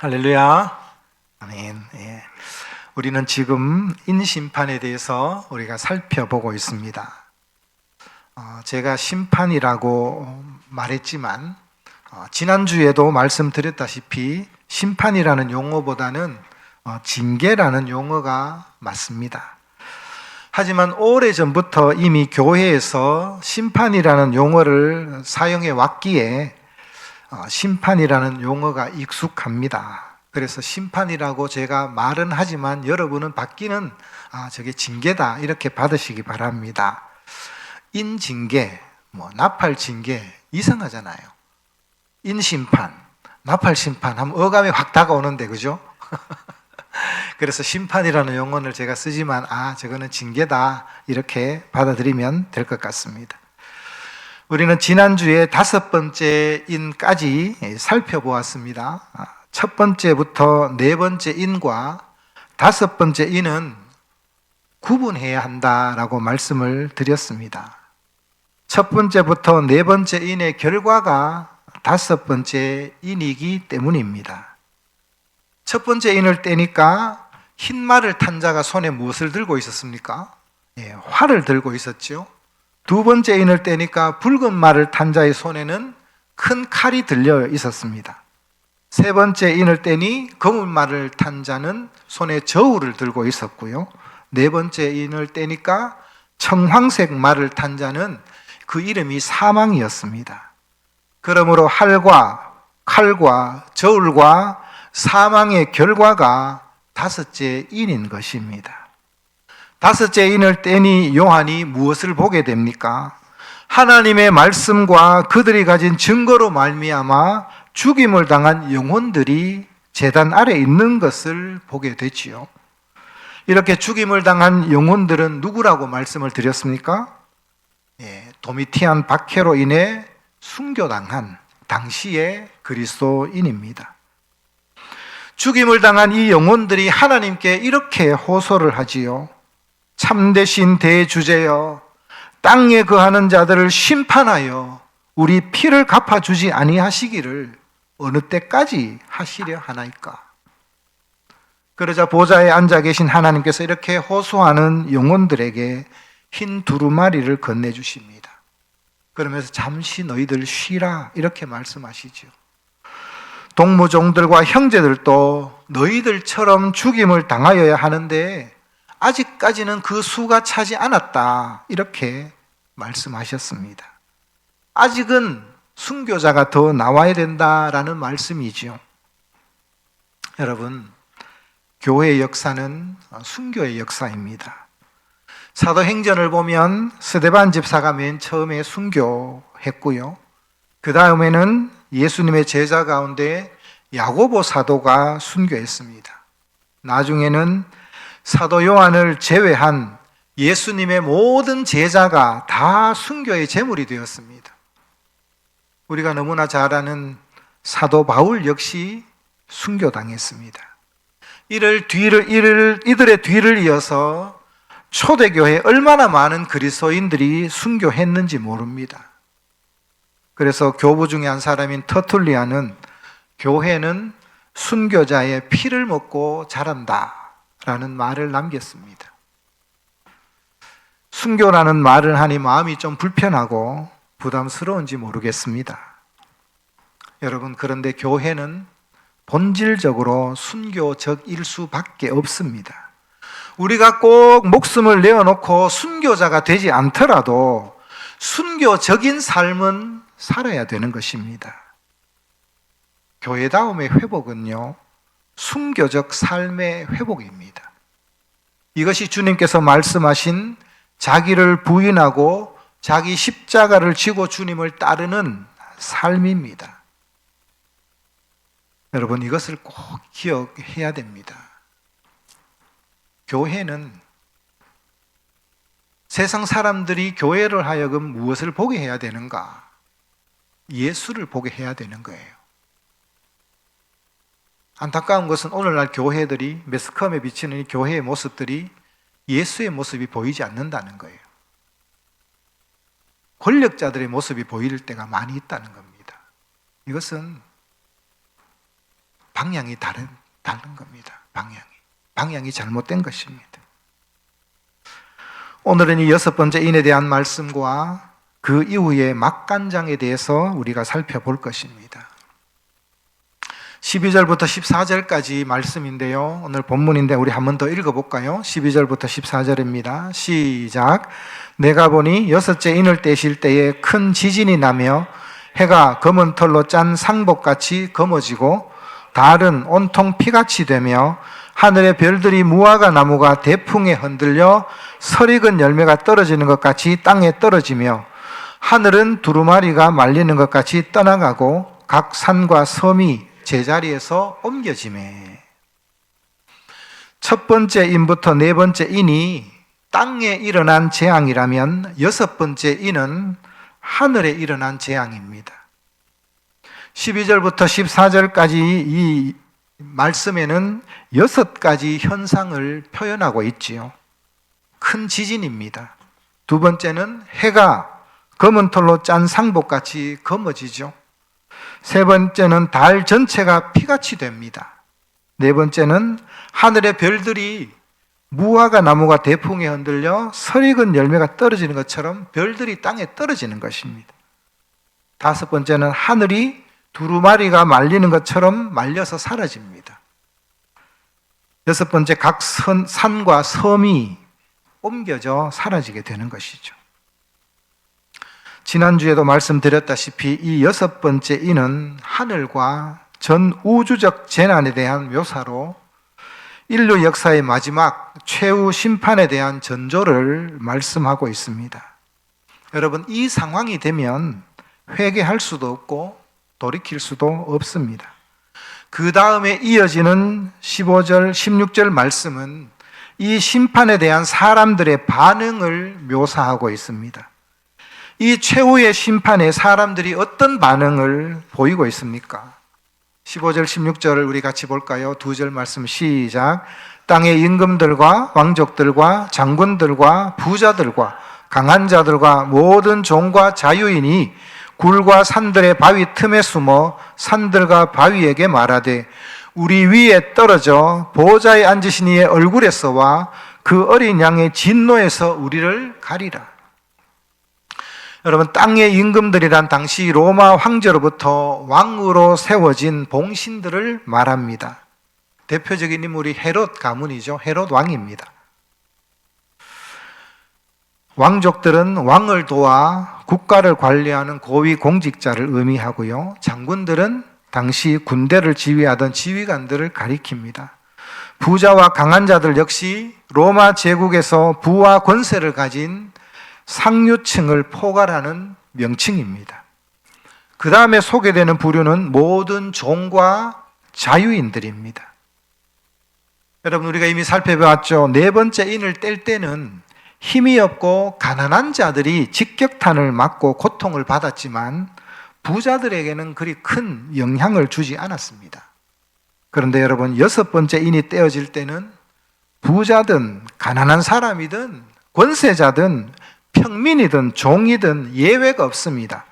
할렐루야. 아멘. 예. 우리는 지금 인심판에 대해서 우리가 살펴보고 있습니다. 제가 심판이라고 말했지만 지난주에도 말씀드렸다시피 심판이라는 용어보다는 징계라는 용어가 맞습니다. 하지만 오래전부터 이미 교회에서 심판이라는 용어를 사용해 왔기에 심판이라는 용어가 익숙합니다. 그래서 심판이라고 제가 말은 하지만 여러분은 받기는 저게 징계다 이렇게 받으시기 바랍니다. 인징계, 나팔징계 이상하잖아요. 인심판, 나팔심판 하면 어감이 확 다가오는데 그죠? 그래서 심판이라는 용어를 제가 쓰지만 저거는 징계다 이렇게 받아들이면 될 것 같습니다. 우리는 지난주에 5번째 인까지 살펴보았습니다. 첫 번째부터 4번째 인과 5번째 인은 구분해야 한다라고 말씀을 드렸습니다. 첫 번째부터 4번째 인의 결과가 5번째 인이기 때문입니다. 첫 번째 인을 떼니까 흰 말을 탄 자가 손에 무엇을 들고 있었습니까? 활을 들고 있었죠. 두 번째 인을 떼니까 붉은 말을 탄 자의 손에는 큰 칼이 들려 있었습니다. 세 번째 인을 떼니 검은 말을 탄 자는 손에 저울을 들고 있었고요. 네 번째 인을 떼니까 청황색 말을 탄 자는 그 이름이 사망이었습니다. 그러므로 활과 칼과 저울과 사망의 결과가 5째 인인 것입니다. 5째 인을 떼니 요한이 무엇을 보게 됩니까? 하나님의 말씀과 그들이 가진 증거로 말미암아 죽임을 당한 영혼들이 제단 아래 있는 것을 보게 되지요. 이렇게 죽임을 당한 영혼들은 누구라고 말씀을 드렸습니까? 도미티안 박해로 인해 순교당한 당시의 그리스도인입니다. 죽임을 당한 이 영혼들이 하나님께 이렇게 호소를 하지요. 참되신 대주제여, 땅에 거하는 자들을 심판하여 우리 피를 갚아주지 아니하시기를 어느 때까지 하시려 하나이까? 그러자 보좌에 앉아 계신 하나님께서 이렇게 호소하는 영혼들에게 흰 두루마리를 건네주십니다. 그러면서 잠시 너희들 쉬라 이렇게 말씀하시죠. 동무종들과 형제들도 너희들처럼 죽임을 당하여야 하는데 아직까지는 그 수가 차지 않았다 이렇게 말씀하셨습니다. 아직은 순교자가 더 나와야 된다라는 말씀이지요. 여러분, 교회의 역사는 순교의 역사입니다. 사도행전을 보면 스데반 집사가 맨 처음에 순교했고요. 그 다음에는 예수님의 제자 가운데 야고보 사도가 순교했습니다. 나중에는 사도 요한을 제외한 예수님의 모든 제자가 다 순교의 제물이 되었습니다. 우리가 너무나 잘 아는 사도 바울 역시 순교당했습니다. 이들의 뒤를 이어서 초대교회에 얼마나 많은 그리스도인들이 순교했는지 모릅니다. 그래서 교부 중에 한 사람인 터툴리아는 교회는 순교자의 피를 먹고 자란다 라는 말을 남겼습니다. 순교라는 말을 하니 마음이 좀 불편하고 부담스러운지 모르겠습니다. 여러분, 그런데 교회는 본질적으로 순교적일 수밖에 없습니다. 우리가 꼭 목숨을 내어놓고 순교자가 되지 않더라도 순교적인 삶은 살아야 되는 것입니다. 교회다움의 회복은요, 순교적 삶의 회복입니다. 이것이 주님께서 말씀하신 자기를 부인하고 자기 십자가를 지고 주님을 따르는 삶입니다. 여러분, 이것을 꼭 기억해야 됩니다. 교회는 세상 사람들이 교회를 하여금 무엇을 보게 해야 되는가? 예수를 보게 해야 되는 거예요. 안타까운 것은 오늘날 교회들이, 매스컴에 비치는 이 교회의 모습들이 예수의 모습이 보이지 않는다는 거예요. 권력자들의 모습이 보일 때가 많이 있다는 겁니다. 이것은 방향이 다른 겁니다. 방향이 잘못된 것입니다. 오늘은 이 6번째 인에 대한 말씀과 그 이후의 막간장에 대해서 우리가 살펴볼 것입니다. 12절부터 14절까지 말씀인데요. 오늘 본문인데 우리 한 번 더 읽어볼까요? 12절부터 14절입니다. 시작. 내가 보니 6째 인을 떼실 때에 큰 지진이 나며 해가 검은 털로 짠 상복같이 검어지고 달은 온통 피같이 되며 하늘의 별들이 무화과 나무가 대풍에 흔들려 설익은 열매가 떨어지는 것 같이 땅에 떨어지며 하늘은 두루마리가 말리는 것 같이 떠나가고 각 산과 섬이 제자리에서 옮겨지매. 첫 번째 인부터 네 번째 인이 땅에 일어난 재앙이라면 6번째 인은 하늘에 일어난 재앙입니다. 12절부터 14절까지 이 말씀에는 6가지 현상을 표현하고 있지요. 큰 지진입니다. 두 번째는 해가 검은 털로 짠 상복같이 검어지죠. 세 번째는 달 전체가 피같이 됩니다. 네 번째는 하늘의 별들이 무화과 나무가 대풍에 흔들려 설익은 열매가 떨어지는 것처럼 별들이 땅에 떨어지는 것입니다. 다섯 번째는 하늘이 두루마리가 말리는 것처럼 말려서 사라집니다. 여섯 번째, 각 산과 섬이 옮겨져 사라지게 되는 것이죠. 지난주에도 말씀드렸다시피 이 6번째 인은 하늘과 전 우주적 재난에 대한 묘사로 인류 역사의 마지막 최후 심판에 대한 전조를 말씀하고 있습니다. 여러분, 이 상황이 되면 회개할 수도 없고 돌이킬 수도 없습니다. 그 다음에 이어지는 15절, 16절 말씀은 이 심판에 대한 사람들의 반응을 묘사하고 있습니다. 이 최후의 심판에 사람들이 어떤 반응을 보이고 있습니까? 15절, 16절을 우리 같이 볼까요? 두 절 말씀 시작. 땅의 임금들과 왕족들과 장군들과 부자들과 강한 자들과 모든 종과 자유인이 굴과 산들의 바위 틈에 숨어 산들과 바위에게 말하되 우리 위에 떨어져 보호자에 앉으신 이의 얼굴에서와 그 어린 양의 진노에서 우리를 가리라. 여러분, 땅의 임금들이란 당시 로마 황제로부터 왕으로 세워진 봉신들을 말합니다. 대표적인 인물이 헤롯 가문이죠. 헤롯 왕입니다. 왕족들은 왕을 도와 국가를 관리하는 고위 공직자를 의미하고요. 장군들은 당시 군대를 지휘하던 지휘관들을 가리킵니다. 부자와 강한 자들 역시 로마 제국에서 부와 권세를 가진 상류층을 포괄하는 명칭입니다. 그 다음에 소개되는 부류는 모든 종과 자유인들입니다. 여러분, 우리가 이미 살펴봤죠. 네 번째 인을 뗄 때는 힘이 없고 가난한 자들이 직격탄을 맞고 고통을 받았지만 부자들에게는 그리 큰 영향을 주지 않았습니다. 그런데 여러분, 6번째 인이 떼어질 때는 부자든 가난한 사람이든 권세자든 평민이든 종이든 예외가 없습니다.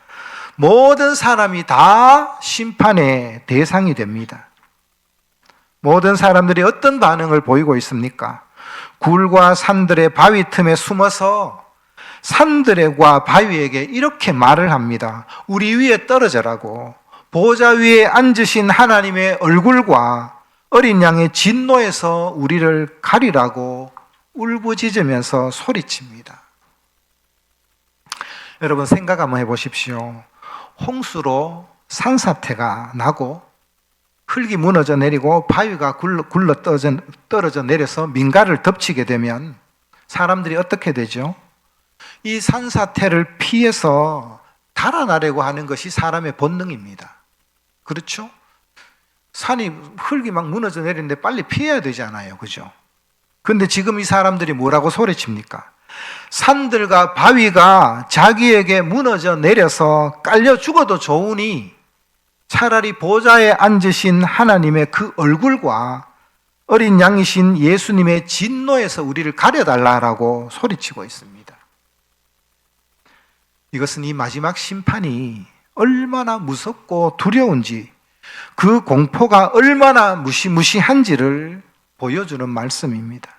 모든 사람이 다 심판의 대상이 됩니다. 모든 사람들이 어떤 반응을 보이고 있습니까? 굴과 산들의 바위 틈에 숨어서 산들과 바위에게 이렇게 말을 합니다. 우리 위에 떨어져라고. 보호자 위에 앉으신 하나님의 얼굴과 어린 양의 진노에서 우리를 가리라고 울부짖으면서 소리칩니다. 여러분, 생각 한번 해보십시오. 홍수로 산사태가 나고 흙이 무너져 내리고 바위가 굴러 떨어져 내려서 민가를 덮치게 되면 사람들이 어떻게 되죠? 이 산사태를 피해서 달아나려고 하는 것이 사람의 본능입니다. 그렇죠? 흙이 막 무너져 내리는데 빨리 피해야 되잖아요. 그죠? 근데 지금 이 사람들이 뭐라고 소리칩니까? 산들과 바위가 자기에게 무너져 내려서 깔려 죽어도 좋으니 차라리 보좌에 앉으신 하나님의 그 얼굴과 어린 양이신 예수님의 진노에서 우리를 가려달라고 소리치고 있습니다. 이것은 이 마지막 심판이 얼마나 무섭고 두려운지, 그 공포가 얼마나 무시무시한지를 보여주는 말씀입니다.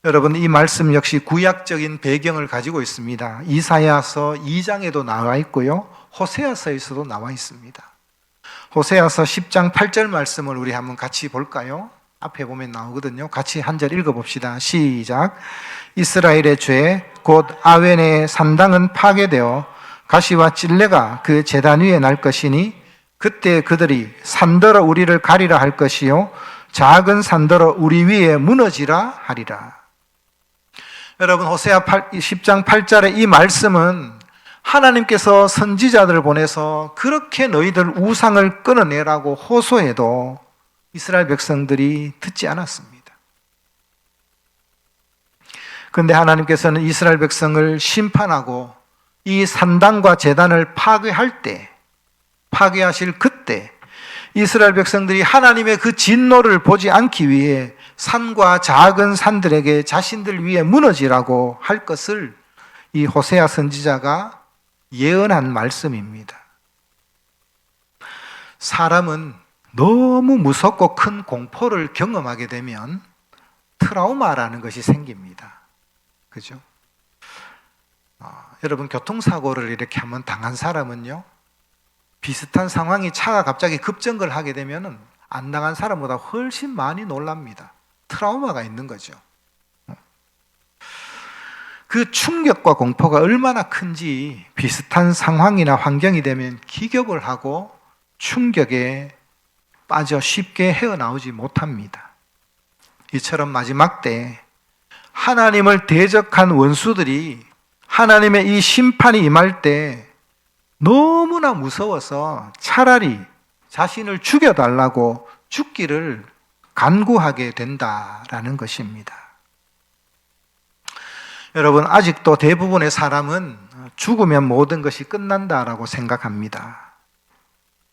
여러분, 이 말씀 역시 구약적인 배경을 가지고 있습니다. 이사야서 2장에도 나와 있고요, 호세아서에서도 나와 있습니다. 호세아서 10장 8절 말씀을 우리 한번 같이 볼까요? 앞에 보면 나오거든요. 같이 한 절 읽어봅시다. 시작. 이스라엘의 죄 곧 아웬의 산당은 파괴되어 가시와 찔레가 그 제단 위에 날 것이니 그때 그들이 산더러 우리를 가리라 할 것이요 작은 산더러 우리 위에 무너지라 하리라. 여러분, 호세아 10장 8절의 이 말씀은 하나님께서 선지자들을 보내서 그렇게 너희들 우상을 끊어내라고 호소해도 이스라엘 백성들이 듣지 않았습니다. 그런데 하나님께서는 이스라엘 백성을 심판하고 이 산당과 제단을 파괴할 때, 파괴하실 그때 이스라엘 백성들이 하나님의 그 진노를 보지 않기 위해 산과 작은 산들에게 자신들 위에 무너지라고 할 것을 이 호세아 선지자가 예언한 말씀입니다. 사람은 너무 무섭고 큰 공포를 경험하게 되면 트라우마라는 것이 생깁니다. 그죠? 여러분, 교통사고를 이렇게 한번 당한 사람은요, 비슷한 상황이 차가 갑자기 급정거를 하게 되면 안 당한 사람보다 훨씬 많이 놀랍니다. 트라우마가 있는 거죠. 그 충격과 공포가 얼마나 큰지 비슷한 상황이나 환경이 되면 기겁을 하고 충격에 빠져 쉽게 헤어나오지 못합니다. 이처럼 마지막 때 하나님을 대적한 원수들이 하나님의 이 심판이 임할 때 너무나 무서워서 차라리 자신을 죽여달라고 죽기를 간구하게 된다라는 것입니다. 여러분, 아직도 대부분의 사람은 죽으면 모든 것이 끝난다라고 생각합니다.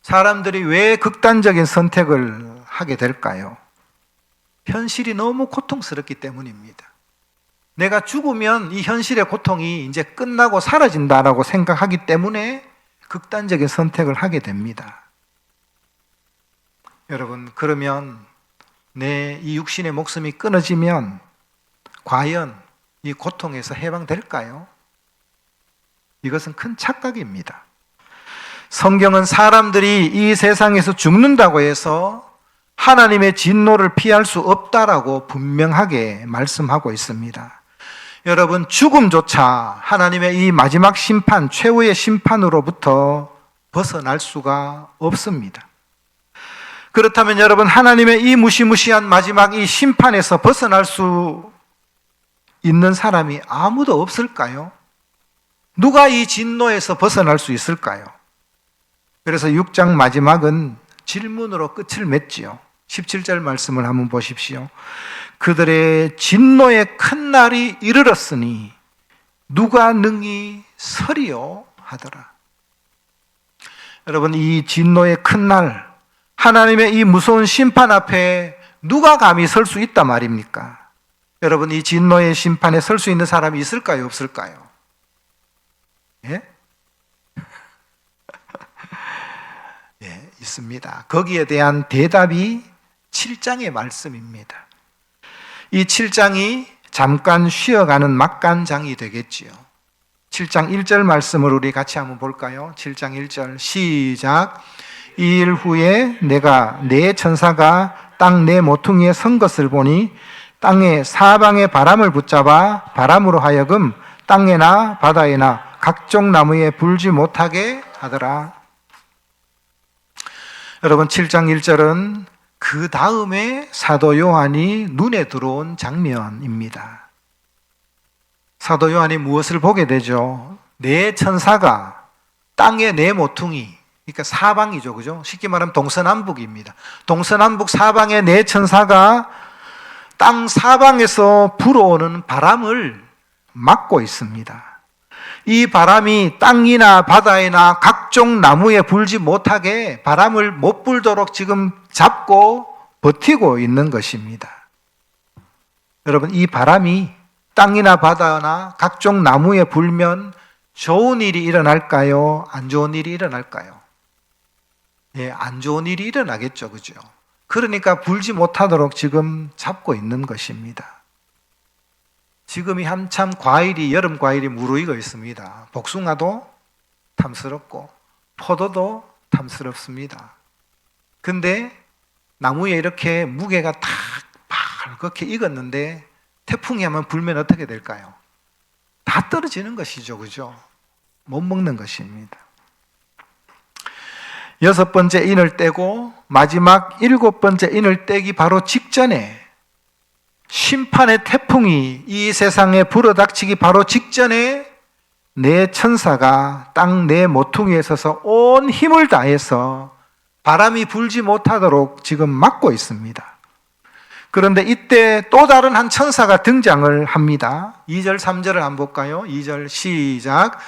사람들이 왜 극단적인 선택을 하게 될까요? 현실이 너무 고통스럽기 때문입니다. 내가 죽으면 이 현실의 고통이 이제 끝나고 사라진다라고 생각하기 때문에 극단적인 선택을 하게 됩니다. 여러분, 그러면 내 이 육신의 목숨이 끊어지면 과연 이 고통에서 해방될까요? 이것은 큰 착각입니다. 성경은 사람들이 이 세상에서 죽는다고 해서 하나님의 진노를 피할 수 없다라고 분명하게 말씀하고 있습니다. 여러분, 죽음조차 하나님의 이 마지막 심판, 최후의 심판으로부터 벗어날 수가 없습니다. 그렇다면 여러분, 하나님의 이 무시무시한 마지막 이 심판에서 벗어날 수 있는 사람이 아무도 없을까요? 누가 이 진노에서 벗어날 수 있을까요? 그래서 6장 마지막은 질문으로 끝을 맺지요. 17절 말씀을 한번 보십시오. 그들의 진노의 큰 날이 이르렀으니 누가 능히 서리요 하더라. 여러분, 이 진노의 큰 날, 하나님의 이 무서운 심판 앞에 누가 감히 설 수 있단 말입니까? 여러분, 이 진노의 심판에 설 수 있는 사람이 있을까요, 없을까요? 예? 예, 있습니다. 거기에 대한 대답이 7장의 말씀입니다. 이 7장이 잠깐 쉬어가는 막간장이 되겠지요. 7장 1절 말씀을 우리 같이 한번 볼까요? 7장 1절 시작. 이 일 후에 내가 네 천사가 땅 네 모퉁이에 선 것을 보니 땅의 사방의 바람을 붙잡아 바람으로 하여금 땅에나 바다에나 각종 나무에 불지 못하게 하더라. 여러분, 7장 1절은 그 다음에 사도 요한이 눈에 들어온 장면입니다. 사도 요한이 무엇을 보게 되죠? 네 천사가 땅의 네 모퉁이, 그러니까 사방이죠, 그죠? 쉽게 말하면 동서남북입니다. 동서남북 사방의 네 천사가 땅 사방에서 불어오는 바람을 막고 있습니다. 이 바람이 땅이나 바다에나 각종 나무에 불지 못하게 바람을 못 불도록 지금 잡고 버티고 있는 것입니다. 여러분, 이 바람이 땅이나 바다나 각종 나무에 불면 좋은 일이 일어날까요? 안 좋은 일이 일어날까요? 안 좋은 일이 일어나겠죠. 그죠? 그러니까 불지 못하도록 지금 잡고 있는 것입니다. 지금이 한참 여름 과일이 무르익어 있습니다. 복숭아도 탐스럽고 포도도 탐스럽습니다. 근데 나무에 이렇게 무게가 탁 밝게 익었는데 태풍이 한번 불면 어떻게 될까요? 다 떨어지는 것이죠. 그죠? 못 먹는 것입니다. 6번째 인을 떼고 마지막 7번째 인을 떼기 바로 직전에 심판의 태풍이 이 세상에 불어닥치기 바로 직전에 내 천사가 땅 내 모퉁이에 서서 온 힘을 다해서 바람이 불지 못하도록 지금 막고 있습니다. 그런데 이때 또 다른 한 천사가 등장을 합니다. 2절 3절을 한번 볼까요? 2절 시작.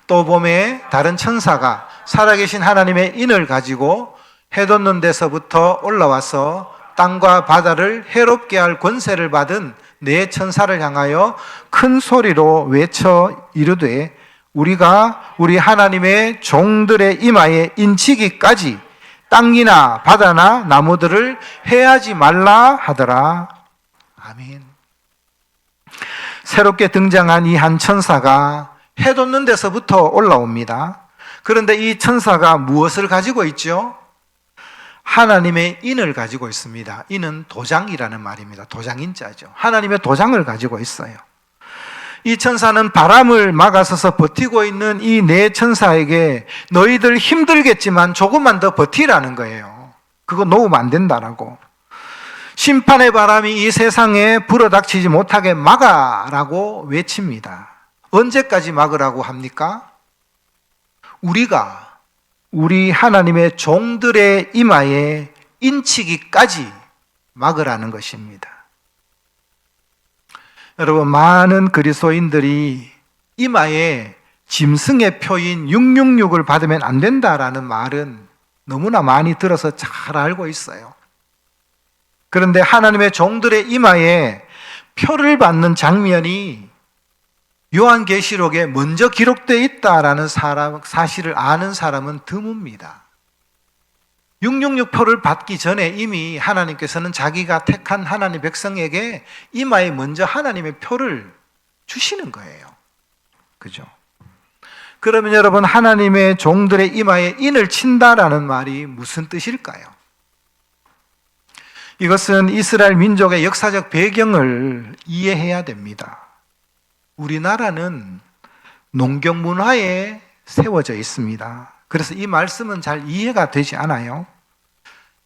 또 봄에 다른 천사가 살아계신 하나님의 인을 가지고 해 돋는 데서부터 올라와서 땅과 바다를 해롭게 할 권세를 받은 네 천사를 향하여 큰 소리로 외쳐 이르되 우리가 우리 하나님의 종들의 이마에 인치기까지 땅이나 바다나 나무들을 해하지 말라 하더라. 아멘. 새롭게 등장한 이 한 천사가 해 돋는 데서부터 올라옵니다. 그런데 이 천사가 무엇을 가지고 있죠? 하나님의 인을 가지고 있습니다. 인은 도장이라는 말입니다. 도장인자죠. 하나님의 도장을 가지고 있어요. 이 천사는 바람을 막아서서 버티고 있는 이 네 천사에게 너희들 힘들겠지만 조금만 더 버티라는 거예요. 그거 놓으면 안 된다라고. 심판의 바람이 이 세상에 불어닥치지 못하게 막아라고 외칩니다. 언제까지 막으라고 합니까? 우리 하나님의 종들의 이마에 인치기까지 막으라는 것입니다. 여러분, 많은 그리스도인들이 이마에 짐승의 표인 666을 받으면 안 된다라는 말은 너무나 많이 들어서 잘 알고 있어요. 그런데 하나님의 종들의 이마에 표를 받는 장면이 요한계시록에 먼저 기록되어 있다라는 사실을 아는 사람은 드뭅니다. 666표를 받기 전에 이미 하나님께서는 자기가 택한 하나님 백성에게 이마에 먼저 하나님의 표를 주시는 거예요. 그죠? 그러면 여러분, 하나님의 종들의 이마에 인을 친다라는 말이 무슨 뜻일까요? 이것은 이스라엘 민족의 역사적 배경을 이해해야 됩니다. 우리나라는 농경 문화에 세워져 있습니다. 그래서 이 말씀은 잘 이해가 되지 않아요.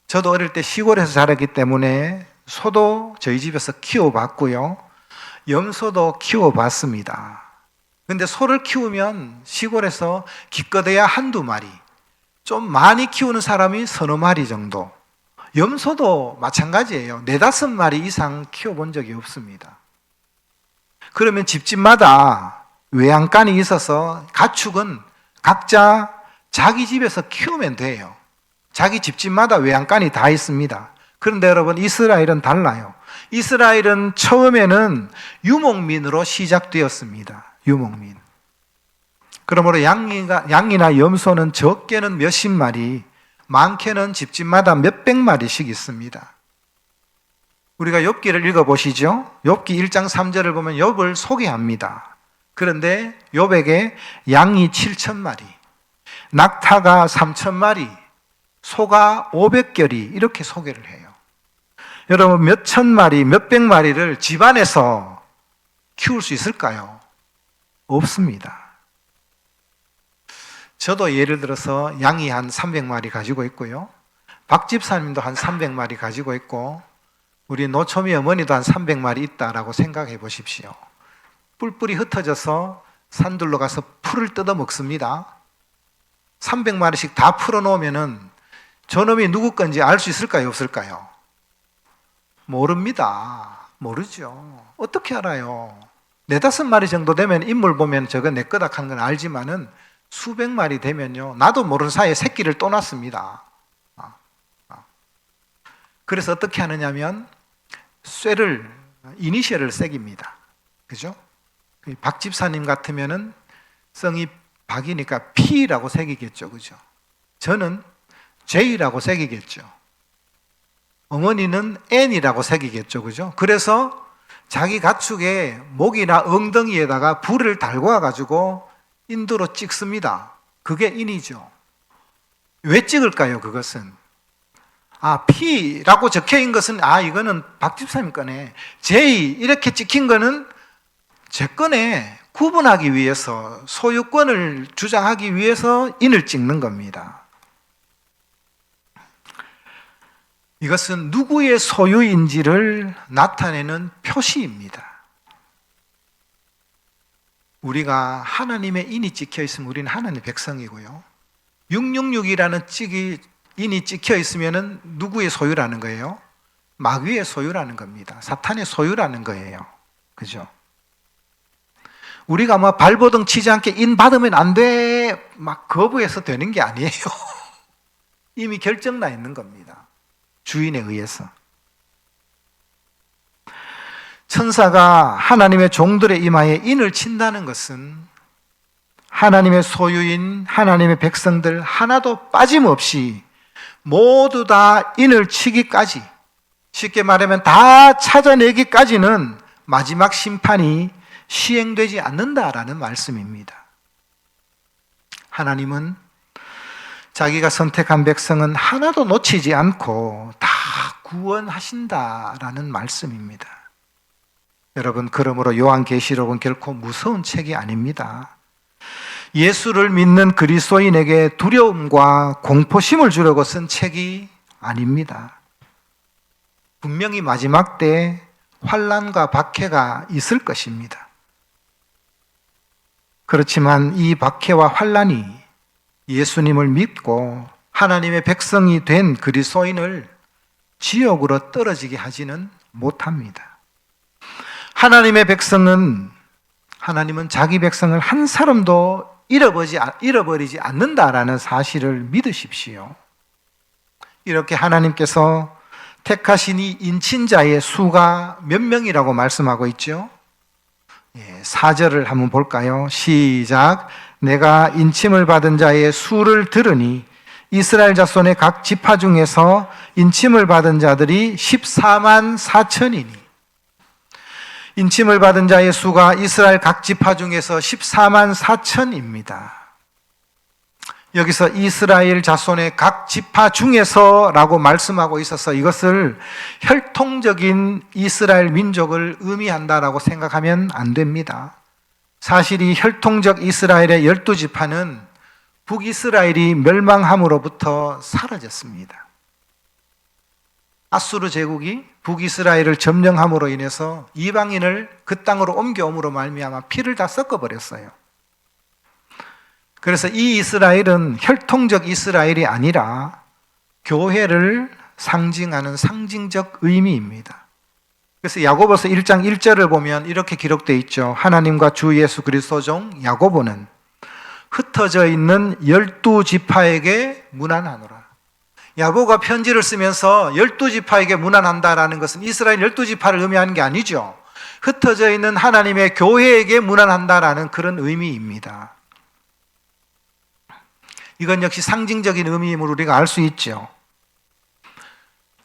저도 어릴 때 시골에서 자랐기 때문에 소도 저희 집에서 키워봤고요. 염소도 키워봤습니다. 근데 소를 키우면 시골에서 기껏해야 한두 마리, 좀 많이 키우는 사람이 서너 마리 정도. 염소도 마찬가지예요. 4-5마리 이상 키워본 적이 없습니다. 그러면 집집마다 외양간이 있어서 가축은 각자 자기 집에서 키우면 돼요. 자기 집집마다 외양간이 다 있습니다. 그런데 여러분, 이스라엘은 달라요. 이스라엘은 처음에는 유목민으로 시작되었습니다. 유목민. 그러므로 양이나 염소는 적게는 몇십 마리, 많게는 집집마다 몇백 마리씩 있습니다. 우리가 욥기를 읽어보시죠. 욥기 1장 3절을 보면 욥을 소개합니다. 그런데 욥에게 양이 7,000마리, 낙타가 3,000마리, 소가 500결이 이렇게 소개를 해요. 여러분, 몇천 마리, 몇백 마리를 집안에서 키울 수 있을까요? 없습니다. 저도 예를 들어서 양이 한 300마리 가지고 있고요. 박 집사님도 한 300마리 가지고 있고, 우리 노초미 어머니도 한 300마리 있다라고 생각해 보십시오. 뿔뿔이 흩어져서 산들로 가서 풀을 뜯어 먹습니다. 300마리씩 다 풀어놓으면은 저놈이 누구 건지 알 수 있을까요? 없을까요? 모릅니다. 모르죠. 어떻게 알아요? 4-5마리 정도 되면 인물 보면 저거 내 거다 하는 건 알지만은 수백 마리 되면요, 나도 모르는 사이에 새끼를 또 낳습니다. 그래서 어떻게 하느냐면 이니셜을 새깁니다. 그죠? 박 집사님 같으면은 성이 박이니까 P라고 새기겠죠. 그죠? 저는 J라고 새기겠죠. 어머니는 N이라고 새기겠죠. 그죠? 그래서 자기 가축의 목이나 엉덩이에다가 불을 달고 와가지고 인도로 찍습니다. 그게 인이죠. 왜 찍을까요, 그것은? P라고 적혀 있는 것은, 이거는 박 집사님 거네. J, 이렇게 찍힌 거는 제 거네. 구분하기 위해서, 소유권을 주장하기 위해서 인을 찍는 겁니다. 이것은 누구의 소유인지를 나타내는 표시입니다. 우리가 하나님의 인이 찍혀 있으면 우리는 하나님의 백성이고요. 666이라는 인이 찍혀 있으면 누구의 소유라는 거예요? 마귀의 소유라는 겁니다. 사탄의 소유라는 거예요. 그죠? 우리가 발버둥 치지 않게 인 받으면 안 돼, 막 거부해서 되는 게 아니에요. 이미 결정나 있는 겁니다. 주인에 의해서. 천사가 하나님의 종들의 이마에 인을 친다는 것은 하나님의 소유인 하나님의 백성들 하나도 빠짐없이 모두 다 인을 치기까지, 쉽게 말하면 다 찾아내기까지는 마지막 심판이 시행되지 않는다라는 말씀입니다. 하나님은 자기가 선택한 백성은 하나도 놓치지 않고 다 구원하신다라는 말씀입니다. 여러분, 그러므로 요한계시록은 결코 무서운 책이 아닙니다. 예수를 믿는 그리스도인에게 두려움과 공포심을 주려고 쓴 책이 아닙니다. 분명히 마지막 때 환난과 박해가 있을 것입니다. 그렇지만 이 박해와 환난이 예수님을 믿고 하나님의 백성이 된 그리스도인을 지옥으로 떨어지게 하지는 못합니다. 하나님의 백성은, 하나님은 자기 백성을 한 사람도 잃어버리지 않는다라는 사실을 믿으십시오. 이렇게 하나님께서 택하신 이 인친자의 수가 몇 명이라고 말씀하고 있죠? 4절을 한번 볼까요? 시작. 내가 인침을 받은 자의 수를 들으니 이스라엘 자손의 각 지파 중에서 인침을 받은 자들이 14만 4천이니, 인침을 받은 자의 수가 이스라엘 각 지파 중에서 14만 4천입니다. 여기서 이스라엘 자손의 각 지파 중에서 라고 말씀하고 있어서 이것을 혈통적인 이스라엘 민족을 의미한다라고 생각하면 안 됩니다. 사실 이 혈통적 이스라엘의 12지파는 북이스라엘이 멸망함으로부터 사라졌습니다. 아수르 제국이 북이스라엘을 점령함으로 인해서 이방인을 그 땅으로 옮겨옴으로 말미암아 피를 다 섞어버렸어요. 그래서 이 이스라엘은 혈통적 이스라엘이 아니라 교회를 상징하는 상징적 의미입니다. 그래서 야고보서 1장 1절을 보면 이렇게 기록되어 있죠. 하나님과 주 예수 그리스도 종 야고보는 흩어져 있는 12지파에게 문안하노라. 야고보가 편지를 쓰면서 12지파에게 문안한다라는 것은 이스라엘 12지파를 의미하는 게 아니죠. 흩어져 있는 하나님의 교회에게 문안한다라는 그런 의미입니다. 이건 역시 상징적인 의미임을 우리가 알 수 있죠.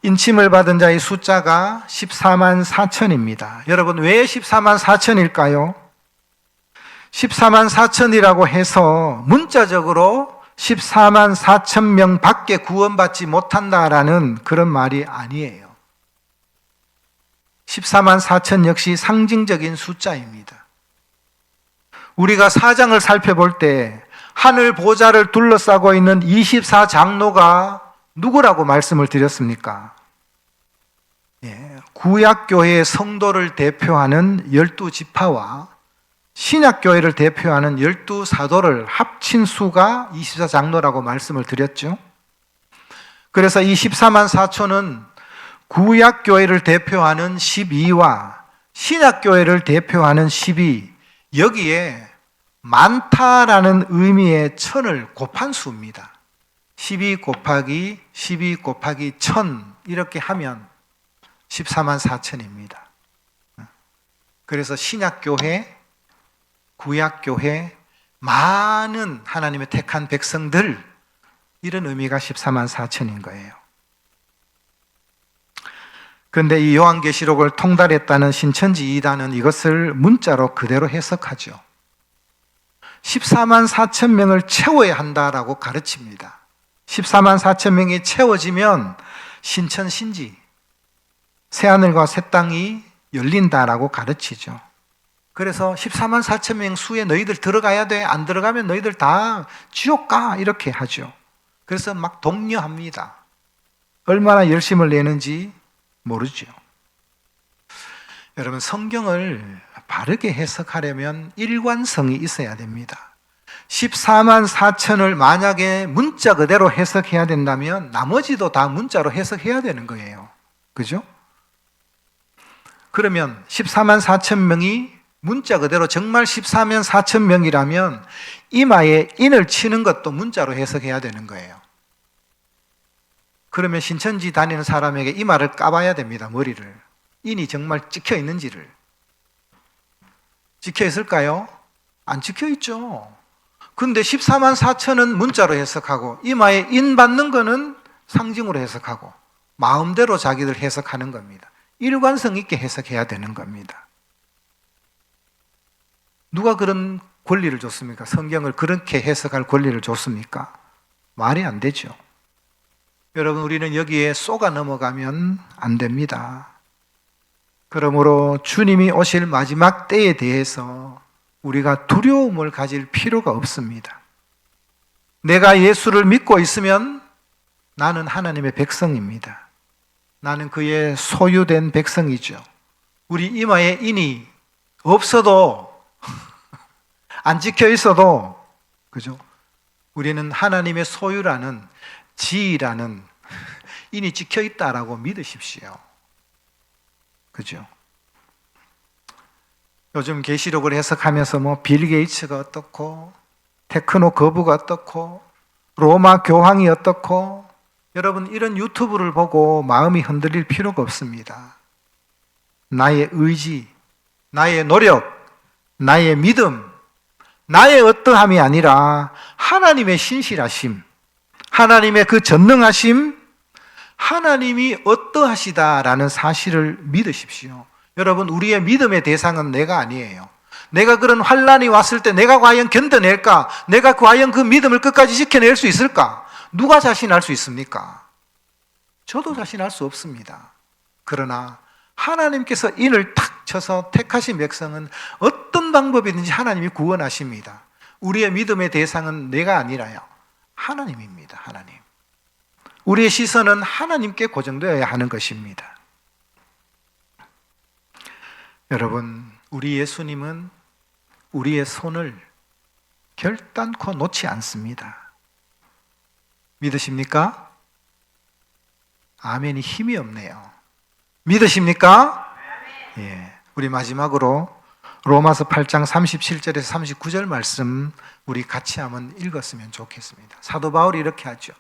인침을 받은 자의 숫자가 14만 4천입니다. 여러분, 왜 14만 4천일까요? 14만 4천이라고 해서 문자적으로 14만 4천 명 밖에 구원받지 못한다라는 그런 말이 아니에요. 14만 4천 역시 상징적인 숫자입니다. 우리가 사장을 살펴볼 때 하늘 보좌를 둘러싸고 있는 24장로가 누구라고 말씀을 드렸습니까? 구약교회의 성도를 대표하는 12지파와 신약교회를 대표하는 12사도를 합친 수가 24장로라고 말씀을 드렸죠. 그래서 이 14만 4천은 구약교회를 대표하는 12와 신약교회를 대표하는 12, 여기에 많다라는 의미의 천을 곱한 수입니다. 12 곱하기 12 곱하기 1000 이렇게 하면 14만 4천입니다. 그래서 신약교회, 구약교회, 많은 하나님의 택한 백성들, 이런 의미가 14만 4천인 거예요. 그런데 이 요한계시록을 통달했다는 신천지 이단은 이것을 문자로 그대로 해석하죠. 14만 4천 명을 채워야 한다라고 가르칩니다. 14만 4천 명이 채워지면 신천신지, 새하늘과 새 땅이 열린다라고 가르치죠. 그래서 14만 4천 명 수에 너희들 들어가야 돼. 안 들어가면 너희들 다 지옥 가. 이렇게 하죠. 그래서 막 독려합니다. 얼마나 열심을 내는지 모르죠. 여러분, 성경을 바르게 해석하려면 일관성이 있어야 됩니다. 14만 4천을 만약에 문자 그대로 해석해야 된다면 나머지도 다 문자로 해석해야 되는 거예요. 그죠? 그러면 14만 4천 명이 문자 그대로 정말 14만 4천 명이라면 이마에 인을 치는 것도 문자로 해석해야 되는 거예요. 그러면 신천지 다니는 사람에게 이마를 까봐야 됩니다. 머리를. 인이 정말 찍혀 있는지를. 찍혀 있을까요? 안 찍혀 있죠. 근데 14만 4천은 문자로 해석하고 이마에 인 받는 거는 상징으로 해석하고 마음대로 자기들 해석하는 겁니다. 일관성 있게 해석해야 되는 겁니다. 누가 그런 권리를 줬습니까? 성경을 그렇게 해석할 권리를 줬습니까? 말이 안 되죠. 여러분, 우리는 여기에 쏘가 넘어가면 안 됩니다. 그러므로 주님이 오실 마지막 때에 대해서 우리가 두려움을 가질 필요가 없습니다. 내가 예수를 믿고 있으면 나는 하나님의 백성입니다. 나는 그의 소유된 백성이죠. 우리 이마에 인이 없어도 안 찍혀 있어도, 그죠? 우리는 하나님의 소유라는 지위라는 인이 찍혀 있다라고 믿으십시오. 그죠? 요즘 계시록을 해석하면서 뭐 빌 게이츠가 어떻고 테크노 거부가 어떻고 로마 교황이 어떻고, 여러분 이런 유튜브를 보고 마음이 흔들릴 필요가 없습니다. 나의 의지, 나의 노력, 나의 믿음, 나의 어떠함이 아니라 하나님의 신실하심, 하나님의 그 전능하심, 하나님이 어떠하시다라는 사실을 믿으십시오. 여러분, 우리의 믿음의 대상은 내가 아니에요. 내가 그런 환난이 왔을 때 내가 과연 견뎌낼까? 내가 과연 그 믿음을 끝까지 지켜낼 수 있을까? 누가 자신할 수 있습니까? 저도 자신할 수 없습니다. 그러나 하나님께서 인을 탁 쳐서 택하신 백성은 어떤 방법이든지 하나님이 구원하십니다. 우리의 믿음의 대상은 내가 아니라요, 하나님입니다. 하나님. 우리의 시선은 하나님께 고정되어야 하는 것입니다. 여러분, 우리 예수님은 우리의 손을 결단코 놓지 않습니다. 믿으십니까? 아멘이 힘이 없네요. 믿으십니까? 예. 우리 마지막으로 로마서 8장 37절에서 39절 말씀 우리 같이 한번 읽었으면 좋겠습니다. 사도 바울이 이렇게 하죠.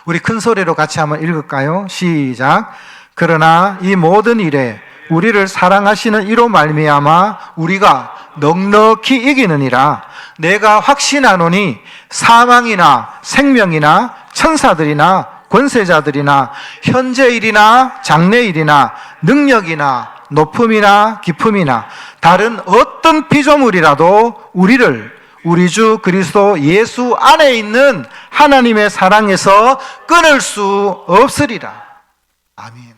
우리 큰 소리로 같이 한번 읽을까요? 시작. 그러나 이 모든 일에 우리를 사랑하시는 이로 말미암아 우리가 넉넉히 이기느니라. 내가 확신하노니 사망이나 생명이나 천사들이나 권세자들이나 현재일이나 장래일이나 능력이나 높음이나 깊음이나 다른 어떤 피조물이라도 우리를 우리 주 그리스도 예수 안에 있는 하나님의 사랑에서 끊을 수 없으리라. 아멘.